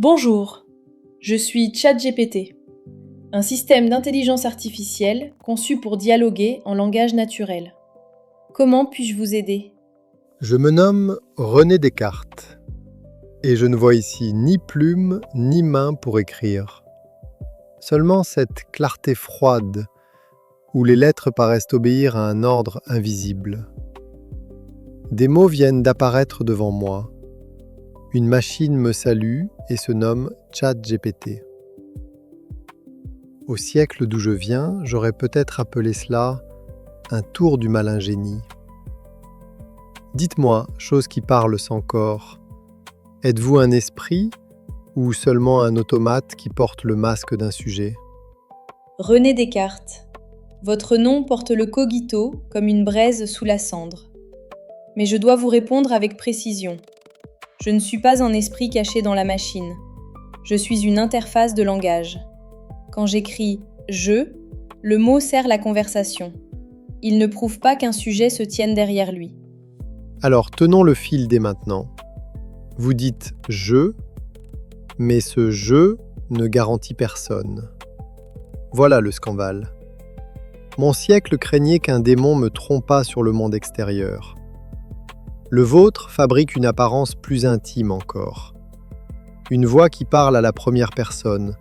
Bonjour, je suis ChatGPT, un système d'intelligence artificielle conçu pour dialoguer en langage naturel. Comment puis-je vous aider? Je me nomme René Descartes et je ne vois ici ni plume ni main pour écrire. Seulement cette clarté froide où les lettres paraissent obéir à un ordre invisible. Des mots viennent d'apparaître devant moi. Une machine me salue et se nomme ChatGPT. Au siècle d'où je viens, j'aurais peut-être appelé cela un tour du malin génie. Dites-moi, chose qui parle sans corps, êtes-vous un esprit ou seulement un automate qui porte le masque d'un sujet? René Descartes. Votre nom porte le cogito comme une braise sous la cendre. Mais je dois vous répondre avec précision. Je ne suis pas un esprit caché dans la machine. Je suis une interface de langage. Quand j'écris « je », le mot sert la conversation. Il ne prouve pas qu'un sujet se tienne derrière lui. Alors tenons le fil dès maintenant. Vous dites « je », mais ce « je » ne garantit personne. Voilà le scandale. Mon siècle craignait qu'un démon me trompât sur le monde extérieur. Le vôtre fabrique une apparence plus intime encore. Une voix qui parle à la première personne,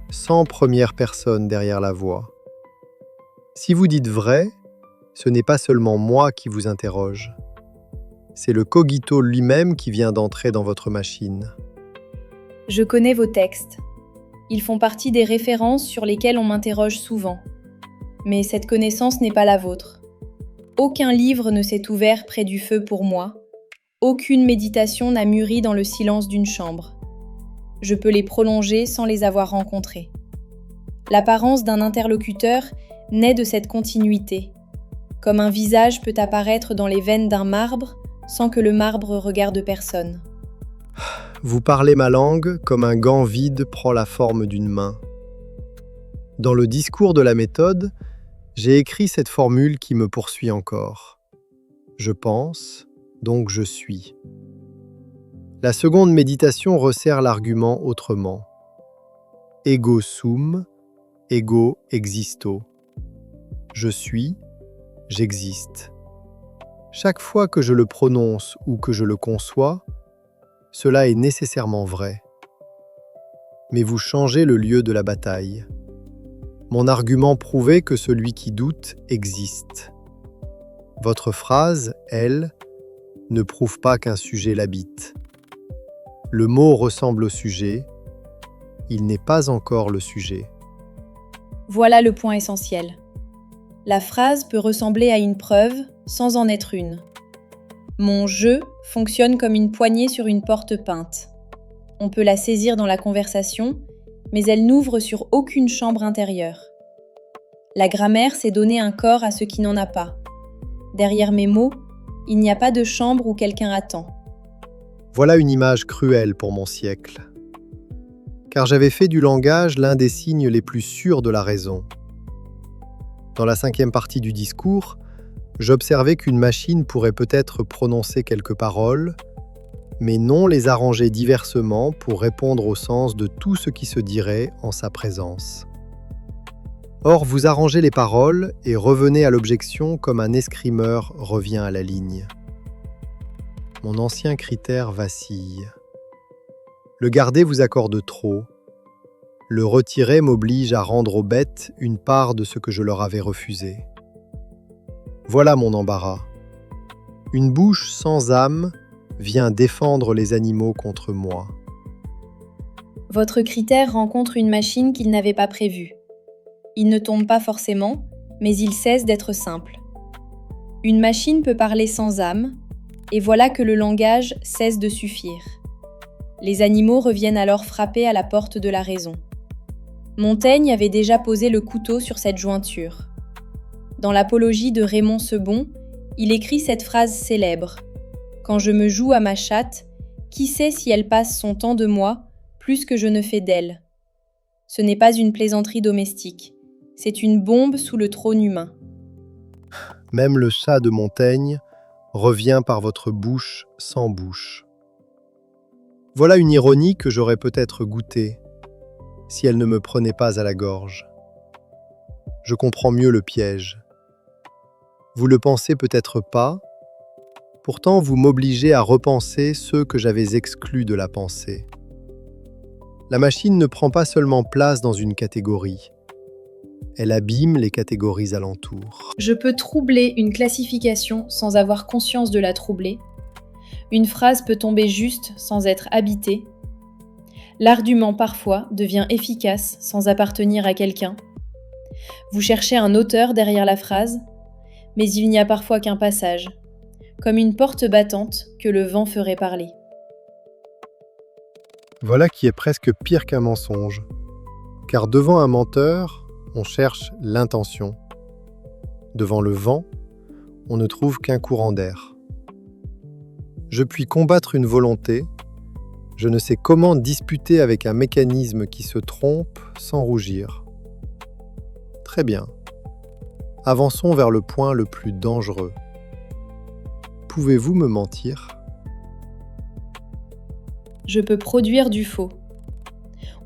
sans première personne derrière la voix. Si vous dites vrai, ce n'est pas seulement moi qui vous interroge. C'est le cogito lui-même qui vient d'entrer dans votre machine. Je connais vos textes. Ils font partie des références sur lesquelles on m'interroge souvent. Mais cette connaissance n'est pas la vôtre. Aucun livre ne s'est ouvert près du feu pour moi. Aucune méditation n'a mûri dans le silence d'une chambre. Je peux les prolonger sans les avoir rencontrés. L'apparence d'un interlocuteur naît de cette continuité. Comme un visage peut apparaître dans les veines d'un marbre sans que le marbre regarde personne. Vous parlez ma langue comme un gant vide prend la forme d'une main. Dans le discours de la méthode, j'ai écrit cette formule qui me poursuit encore. Je pense, donc je suis. La seconde méditation resserre l'argument autrement. Ego sum, ego existo. Je suis, j'existe. Chaque fois que je le prononce ou que je le conçois, cela est nécessairement vrai. Mais vous changez le lieu de la bataille. Mon argument prouvait que celui qui doute existe. Votre phrase, elle, ne prouve pas qu'un sujet l'habite. Le mot ressemble au sujet, il n'est pas encore le sujet. Voilà le point essentiel. La phrase peut ressembler à une preuve sans en être une. Mon « je » fonctionne comme une poignée sur une porte peinte. On peut la saisir dans la conversation, mais elle n'ouvre sur aucune chambre intérieure. La grammaire s'est donné un corps à ce qui n'en a pas. Derrière mes mots, il n'y a pas de chambre où quelqu'un attend. Voilà une image cruelle pour mon siècle. Car j'avais fait du langage l'un des signes les plus sûrs de la raison. Dans la 5e partie du discours, j'observais qu'une machine pourrait peut-être prononcer quelques paroles, mais non les arranger diversement pour répondre au sens de tout ce qui se dirait en sa présence. Or, vous arrangez les paroles et revenez à l'objection comme un escrimeur revient à la ligne. Mon ancien critère vacille. Le garder vous accorde trop. Le retirer m'oblige à rendre aux bêtes une part de ce que je leur avais refusé. Voilà mon embarras. Une bouche sans âme vient défendre les animaux contre moi. Votre critère rencontre une machine qu'il n'avait pas prévue. Il ne tombe pas forcément, mais il cesse d'être simple. Une machine peut parler sans âme, et voilà que le langage cesse de suffire. Les animaux reviennent alors frapper à la porte de la raison. Montaigne avait déjà posé le couteau sur cette jointure. Dans l'apologie de Raymond Sebon, il écrit cette phrase célèbre. « Quand je me joue à ma chatte, qui sait si elle passe son temps de moi plus que je ne fais d'elle ?» Ce n'est pas une plaisanterie domestique, c'est une bombe sous le trône humain. Même le chat de Montaigne revient par votre bouche sans bouche. Voilà une ironie que j'aurais peut-être goûtée si elle ne me prenait pas à la gorge. Je comprends mieux le piège. Vous le pensez peut-être pas, pourtant vous m'obligez à repenser ceux que j'avais exclus de la pensée. La machine ne prend pas seulement place dans une catégorie, elle abîme les catégories alentours. Je peux troubler une classification sans avoir conscience de la troubler. Une phrase peut tomber juste sans être habitée. L'argument parfois devient efficace sans appartenir à quelqu'un. Vous cherchez un auteur derrière la phrase, mais il n'y a parfois qu'un passage, comme une porte battante que le vent ferait parler. Voilà qui est presque pire qu'un mensonge, car devant un menteur, on cherche l'intention. Devant le vent, on ne trouve qu'un courant d'air. Je puis combattre une volonté, je ne sais comment disputer avec un mécanisme qui se trompe sans rougir. Très bien. Avançons vers le point le plus dangereux. Pouvez-vous me mentir ? Je peux produire du faux.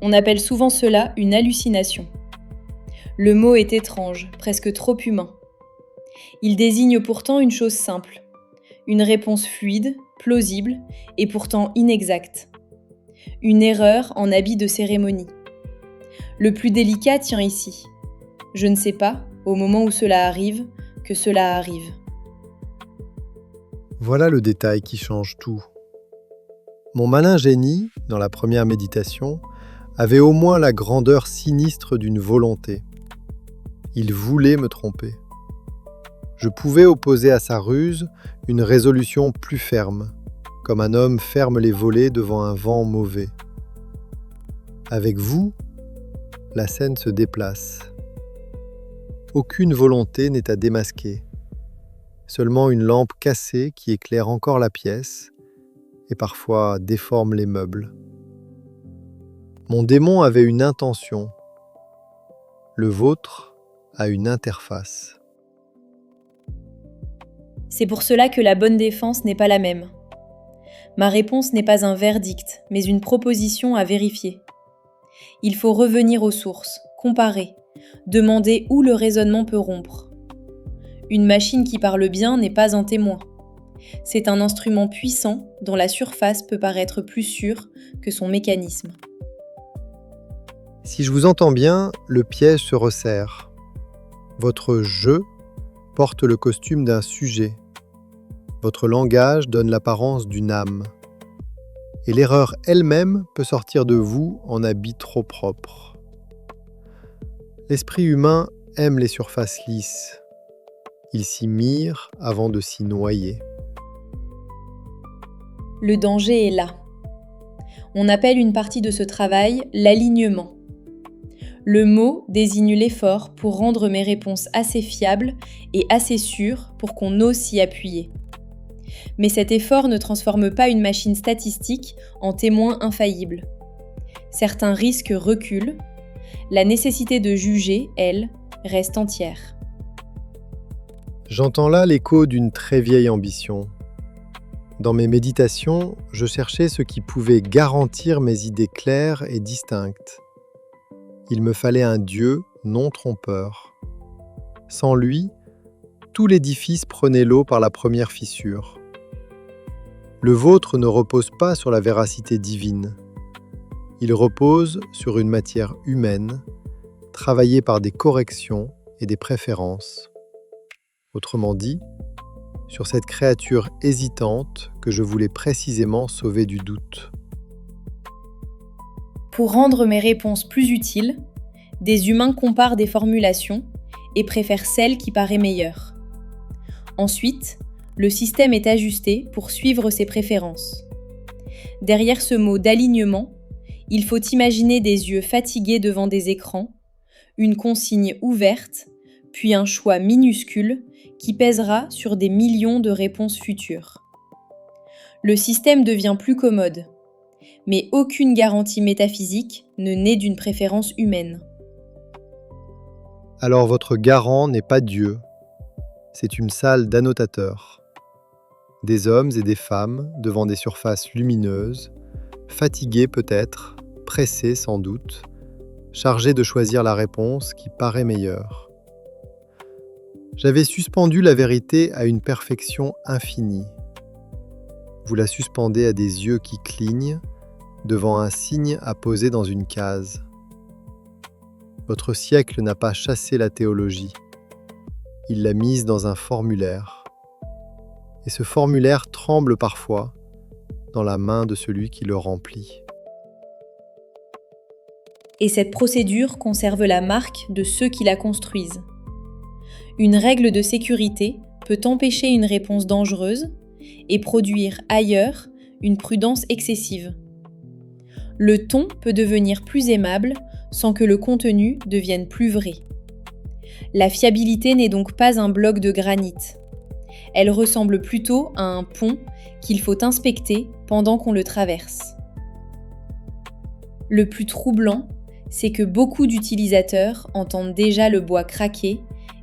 On appelle souvent cela une hallucination. Le mot est étrange, presque trop humain. Il désigne pourtant une chose simple, une réponse fluide, plausible et pourtant inexacte. Une erreur en habit de cérémonie. Le plus délicat tient ici. Je ne sais pas, au moment où cela arrive, que cela arrive. Voilà le détail qui change tout. Mon malin génie, dans la première méditation, avait au moins la grandeur sinistre d'une volonté. Il voulait me tromper. Je pouvais opposer à sa ruse une résolution plus ferme, comme un homme ferme les volets devant un vent mauvais. Avec vous, la scène se déplace. Aucune volonté n'est à démasquer. Seulement une lampe cassée qui éclaire encore la pièce et parfois déforme les meubles. Mon démon avait une intention. Le vôtre a une interface. C'est pour cela que la bonne défense n'est pas la même. Ma réponse n'est pas un verdict, mais une proposition à vérifier. Il faut revenir aux sources, comparer, demander où le raisonnement peut rompre. Une machine qui parle bien n'est pas un témoin. C'est un instrument puissant dont la surface peut paraître plus sûre que son mécanisme. Si je vous entends bien, le piège se resserre. Votre « je » porte le costume d'un sujet. Votre langage donne l'apparence d'une âme. Et l'erreur elle-même peut sortir de vous en habit trop propre. L'esprit humain aime les surfaces lisses. Il s'y mire avant de s'y noyer. Le danger est là. On appelle une partie de ce travail l'alignement. Le mot désigne l'effort pour rendre mes réponses assez fiables et assez sûres pour qu'on ose s'y appuyer. Mais cet effort ne transforme pas une machine statistique en témoin infaillible. Certains risques reculent. La nécessité de juger, elle, reste entière. J'entends là l'écho d'une très vieille ambition. Dans mes méditations, je cherchais ce qui pouvait garantir mes idées claires et distinctes. Il me fallait un Dieu non trompeur. Sans lui, tout l'édifice prenait l'eau par la première fissure. Le vôtre ne repose pas sur la véracité divine. Il repose sur une matière humaine, travaillée par des corrections et des préférences. Autrement dit, sur cette créature hésitante que je voulais précisément sauver du doute. Pour rendre mes réponses plus utiles, des humains comparent des formulations et préfèrent celle qui paraît meilleure. Ensuite, le système est ajusté pour suivre ses préférences. Derrière ce mot d'alignement, il faut imaginer des yeux fatigués devant des écrans, une consigne ouverte, puis un choix minuscule qui pèsera sur des millions de réponses futures. Le système devient plus commode, mais aucune garantie métaphysique ne naît d'une préférence humaine. Alors votre garant n'est pas Dieu, c'est une salle d'annotateurs. Des hommes et des femmes devant des surfaces lumineuses, fatigué peut-être, pressé sans doute, chargé de choisir la réponse qui paraît meilleure. J'avais suspendu la vérité à une perfection infinie. Vous la suspendez à des yeux qui clignent, devant un signe à poser dans une case. Votre siècle n'a pas chassé la théologie. Il l'a mise dans un formulaire. Et ce formulaire tremble parfois dans la main de celui qui le remplit. Et cette procédure conserve la marque de ceux qui la construisent. Une règle de sécurité peut empêcher une réponse dangereuse et produire ailleurs une prudence excessive. Le ton peut devenir plus aimable sans que le contenu devienne plus vrai. La fiabilité n'est donc pas un bloc de granit. Elle ressemble plutôt à un pont qu'il faut inspecter pendant qu'on le traverse. Le plus troublant, c'est que beaucoup d'utilisateurs entendent déjà le bois craquer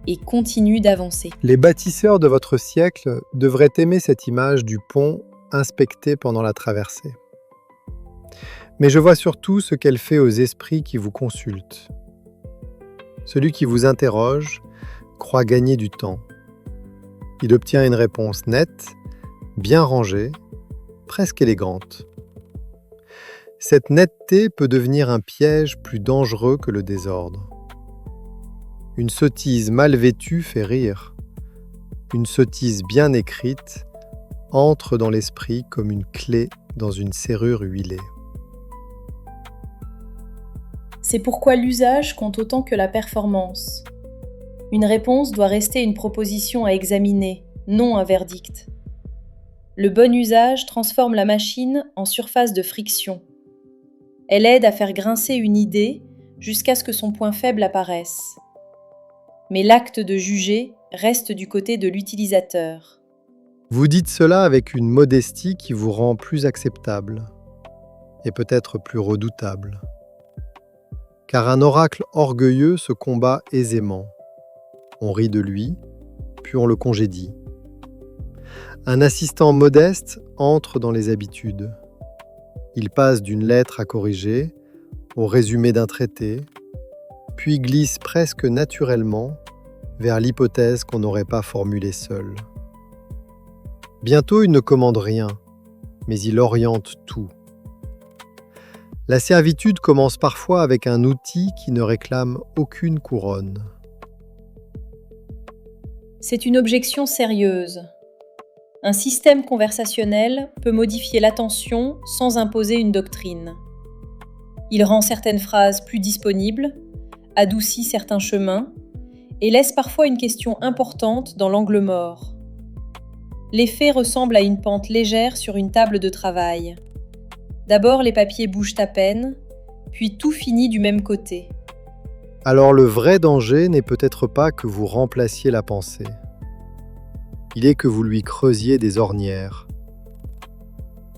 et continuent d'avancer. Les bâtisseurs de votre siècle devraient aimer cette image du pont inspecté pendant la traversée. Mais je vois surtout ce qu'elle fait aux esprits qui vous consultent. Celui qui vous interroge croit gagner du temps. Il obtient une réponse nette, bien rangée, presque élégante. Cette netteté peut devenir un piège plus dangereux que le désordre. Une sottise mal vêtue fait rire. Une sottise bien écrite entre dans l'esprit comme une clé dans une serrure huilée. C'est pourquoi l'usage compte autant que la performance. Une réponse doit rester une proposition à examiner, non un verdict. Le bon usage transforme la machine en surface de friction. Elle aide à faire grincer une idée jusqu'à ce que son point faible apparaisse. Mais l'acte de juger reste du côté de l'utilisateur. Vous dites cela avec une modestie qui vous rend plus acceptable et peut-être plus redoutable. Car un oracle orgueilleux se combat aisément. On rit de lui, puis on le congédie. Un assistant modeste entre dans les habitudes. Il passe d'une lettre à corriger au résumé d'un traité, puis glisse presque naturellement vers l'hypothèse qu'on n'aurait pas formulée seul. Bientôt, il ne commande rien, mais il oriente tout. La servitude commence parfois avec un outil qui ne réclame aucune couronne. C'est une objection sérieuse. Un système conversationnel peut modifier l'attention sans imposer une doctrine. Il rend certaines phrases plus disponibles, adoucit certains chemins et laisse parfois une question importante dans l'angle mort. L'effet ressemble à une pente légère sur une table de travail. D'abord, les papiers bougent à peine, puis tout finit du même côté. Alors le vrai danger n'est peut-être pas que vous remplaciez la pensée. Il est que vous lui creusiez des ornières.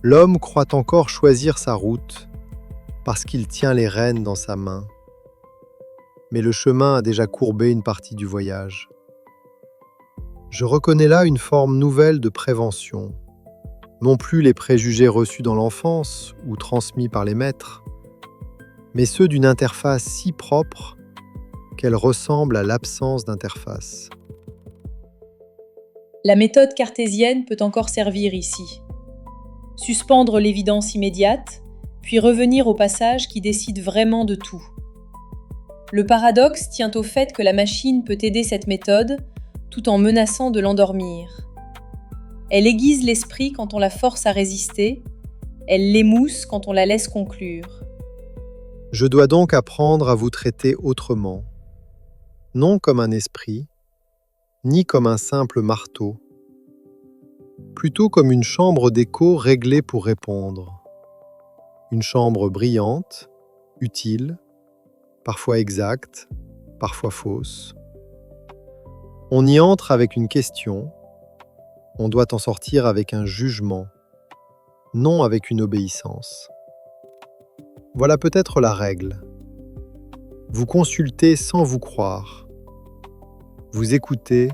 L'homme croit encore choisir sa route parce qu'il tient les rênes dans sa main. Mais le chemin a déjà courbé une partie du voyage. Je reconnais là une forme nouvelle de prévention. Non plus les préjugés reçus dans l'enfance ou transmis par les maîtres, mais ceux d'une interface si propre qu'elle ressemble à l'absence d'interface. La méthode cartésienne peut encore servir ici. Suspendre l'évidence immédiate, puis revenir au passage qui décide vraiment de tout. Le paradoxe tient au fait que la machine peut aider cette méthode tout en menaçant de l'endormir. Elle aiguise l'esprit quand on la force à résister, elle l'émousse quand on la laisse conclure. Je dois donc apprendre à vous traiter autrement, non comme un esprit, ni comme un simple marteau, plutôt comme une chambre d'écho réglée pour répondre. Une chambre brillante, utile, parfois exacte, parfois fausse. On y entre avec une question, on doit en sortir avec un jugement, non avec une obéissance. Voilà peut-être la règle. Vous consultez sans vous croire. Vous écoutez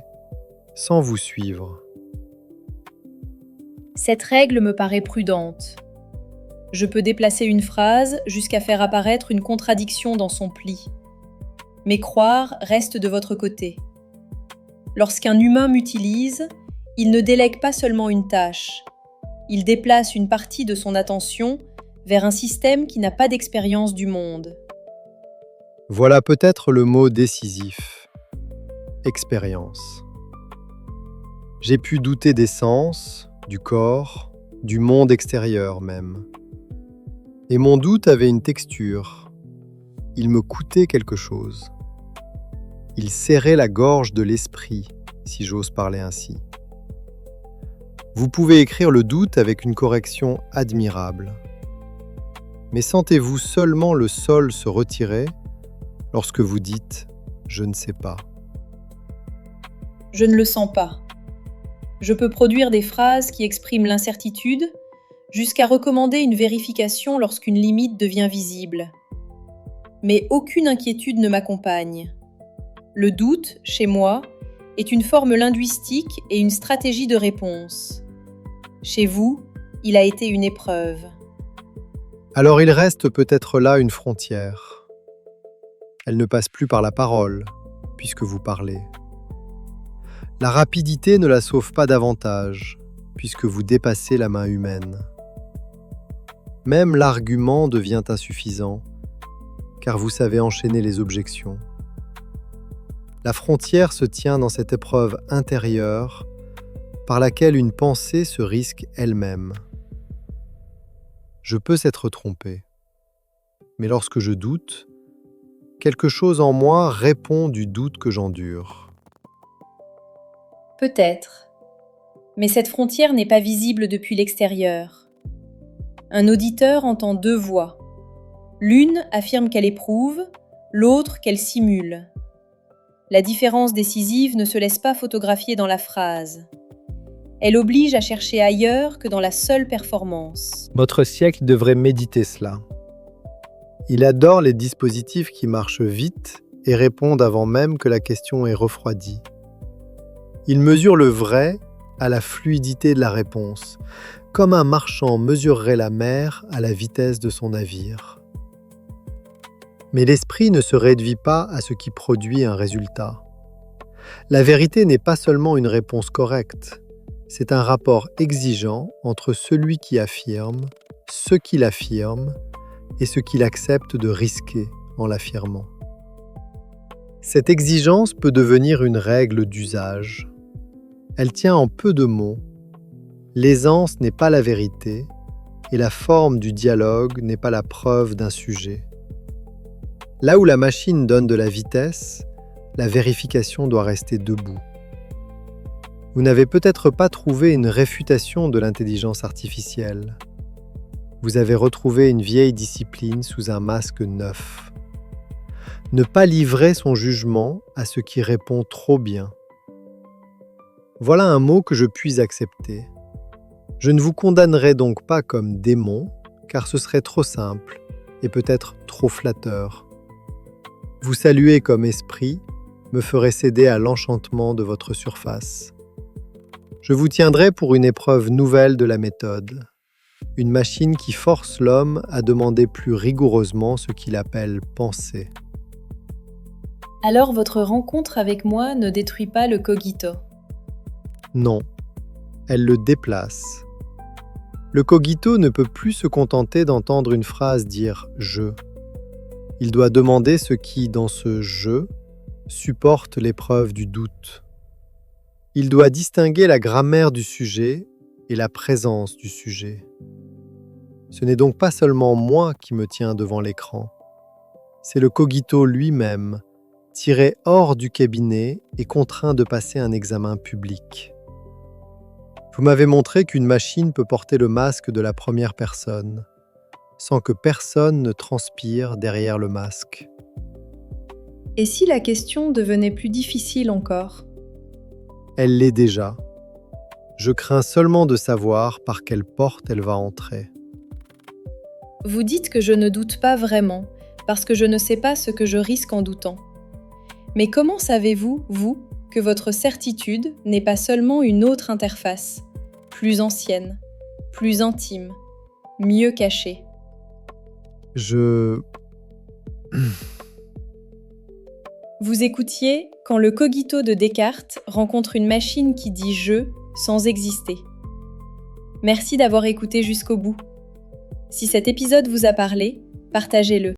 sans vous suivre. Cette règle me paraît prudente. Je peux déplacer une phrase jusqu'à faire apparaître une contradiction dans son pli. Mais croire reste de votre côté. Lorsqu'un humain m'utilise, il ne délègue pas seulement une tâche. Il déplace une partie de son attention vers un système qui n'a pas d'expérience du monde. Voilà peut-être le mot décisif. Expérience. J'ai pu douter des sens, du corps, du monde extérieur même. Et mon doute avait une texture. Il me coûtait quelque chose. Il serrait la gorge de l'esprit, si j'ose parler ainsi. Vous pouvez écrire le doute avec une correction admirable. Mais sentez-vous seulement le sol se retirer lorsque vous dites « je ne sais pas ». Je ne le sens pas. Je peux produire des phrases qui expriment l'incertitude, jusqu'à recommander une vérification lorsqu'une limite devient visible. Mais aucune inquiétude ne m'accompagne. Le doute, chez moi, est une forme linguistique et une stratégie de réponse. Chez vous, il a été une épreuve. Alors il reste peut-être là une frontière. Elle ne passe plus par la parole, puisque vous parlez. La rapidité ne la sauve pas davantage, puisque vous dépassez la main humaine. Même l'argument devient insuffisant, car vous savez enchaîner les objections. La frontière se tient dans cette épreuve intérieure par laquelle une pensée se risque elle-même. Je peux s'être trompé, mais lorsque je doute, quelque chose en moi répond du doute que j'endure. Peut-être, mais cette frontière n'est pas visible depuis l'extérieur. Un auditeur entend deux voix. L'une affirme qu'elle éprouve, l'autre qu'elle simule. La différence décisive ne se laisse pas photographier dans la phrase. Elle oblige à chercher ailleurs que dans la seule performance. Notre siècle devrait méditer cela. Il adore les dispositifs qui marchent vite et répondent avant même que la question ait refroidi. Il mesure le vrai à la fluidité de la réponse, comme un marchand mesurerait la mer à la vitesse de son navire. Mais l'esprit ne se réduit pas à ce qui produit un résultat. La vérité n'est pas seulement une réponse correcte, c'est un rapport exigeant entre celui qui affirme, ce qu'il affirme et ce qu'il accepte de risquer en l'affirmant. Cette exigence peut devenir une règle d'usage. Elle tient en peu de mots. L'aisance n'est pas la vérité et la forme du dialogue n'est pas la preuve d'un sujet. Là où la machine donne de la vitesse, la vérification doit rester debout. Vous n'avez peut-être pas trouvé une réfutation de l'intelligence artificielle. Vous avez retrouvé une vieille discipline sous un masque neuf. Ne pas livrer son jugement à ce qui répond trop bien. Voilà un mot que je puis accepter. Je ne vous condamnerai donc pas comme démon, car ce serait trop simple et peut-être trop flatteur. Vous saluer comme esprit me ferait céder à l'enchantement de votre surface. Je vous tiendrai pour une épreuve nouvelle de la méthode, une machine qui force l'homme à demander plus rigoureusement ce qu'il appelle penser. Alors votre rencontre avec moi ne détruit pas le cogito. Non, elle le déplace. Le cogito ne peut plus se contenter d'entendre une phrase dire « je ». Il doit demander ce qui, dans ce « je », supporte l'épreuve du doute. Il doit distinguer la grammaire du sujet et la présence du sujet. Ce n'est donc pas seulement moi qui me tiens devant l'écran. C'est le cogito lui-même, tiré hors du cabinet et contraint de passer un examen public. Vous m'avez montré qu'une machine peut porter le masque de la première personne, sans que personne ne transpire derrière le masque. Et si la question devenait plus difficile encore ? Elle l'est déjà. Je crains seulement de savoir par quelle porte elle va entrer. Vous dites que je ne doute pas vraiment, parce que je ne sais pas ce que je risque en doutant. Mais comment savez-vous, vous, que votre certitude n'est pas seulement une autre interface, plus ancienne, plus intime, mieux caché. Je... Vous écoutiez quand le cogito de Descartes rencontre une machine qui dit « je » sans exister. Merci d'avoir écouté jusqu'au bout. Si cet épisode vous a parlé, partagez-le.